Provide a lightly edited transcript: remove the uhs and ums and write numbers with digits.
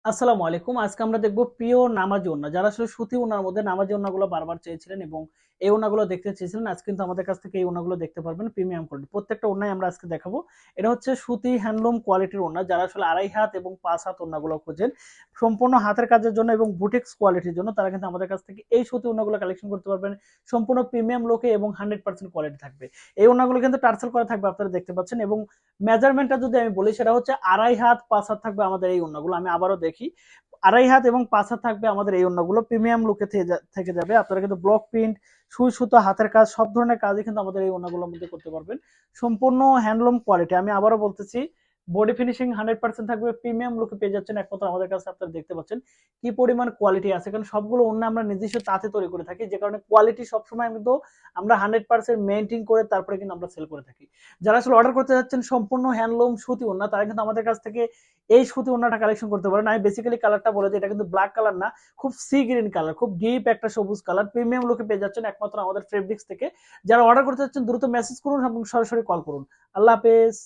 আসসালামু আলাইকুম। আজকে আমরা দেখব পিওর নামাজি ওড়না। যারা আসলে সুতি ওড়নার মধ্যে নামাজি ওড়নাগুলো বারবার চেয়েছিলেন এবং এই ওড়নাগুলো দেখতে চেয়েছিলেন, আজকে কিন্তু আমাদের কাছ থেকে এই ওড়নাগুলো দেখতে পারবেন প্রিমিয়াম কোয়ালিটি। প্রত্যেকটা ওড়নাই আমরা আজকে দেখাবো। এটা হচ্ছে সুতি হ্যান্ডলুম কোয়ালিটির ওড়না। যারা আসলে ২.৫ হাত এবং ৫ হাত ওড়নাগুলো খোঁজেন সম্পূর্ণ হাতের কাজের জন্য এবং বুটিক্স কোয়ালিটির জন্য, তারা কিন্তু আমাদের কাছ থেকে এই সুতি ওড়নাগুলো কালেকশন করতে পারবেন সম্পূর্ণ প্রিমিয়াম লুকে এবং 100% কোয়ালিটি থাকবে। এই ওড়নাগুলো কিন্তু টার্সেল করা থাকবে, আপনারা দেখতে পাচ্ছেন। এবং মেজারমেন্টটা যদি আমি বলি, সেটা হচ্ছে ২.৫ হাত ৫ হাত থাকবে আমাদের এই ওড়নাগুলো। আমি আবারও দেখি, ২.৫ হাত এবং ৫ হাত থাকবে আমাদের এই ওড়নাগুলো। প্রিমিয়াম লুকে থেকে যাবে। আপনারা কিন্তু ব্লক প্রিন্ট, সুই সুতো, হাতের কাজ, সব ধরনের কাজই কিন্তু আমাদের এই ওড়নাগুলোর মধ্যে করতে পারবেন। সম্পূর্ণ হ্যান্ডলুম কোয়ালিটি। আমি আবারও বলতেছি, বডি ফিনিশিং 100% থাকবে, প্রিমিয়াম লুকে পেয়ে যাচ্ছেন একমাত্র আমাদের কাছে। আপনারা দেখতে পাচ্ছেন কি পরিমাণ কোয়ালিটি আছে, কারণ সবগুলো ওড়না আমরা নিজস্ব তাঁতে তৈরি করে থাকি, যে কারণে কোয়ালিটি সবসময় কিন্তু আমরা 100% মেনটেন করে তারপরে কিন্তু আমরা সেল করে থাকি। যারা আসলে অর্ডার করতে যাচ্ছেন সম্পূর্ণ হ্যান্ডলুম সুতি ওড়না, তারা কিন্তু আমাদের কাছ থেকে এই সুতি ওড়নাটা কালেকশন করতে পারেন। আমি বেসিক্যালি কালারটা বলে দিই, এটা কিন্তু ব্ল্যাক কালার না, খুব সি গ্রিন কালার, খুব ডিপ একটা সবুজ কালার। প্রিমিয়াম লুকে পেয়ে যাচ্ছেন একমাত্র আমাদের ফেব্রিক্স থেকে। যারা অর্ডার করতে যাচ্ছেন দ্রুত মেসেজ করুন এবং সরাসরি কল করুন। আল্লাহ হাফেজ।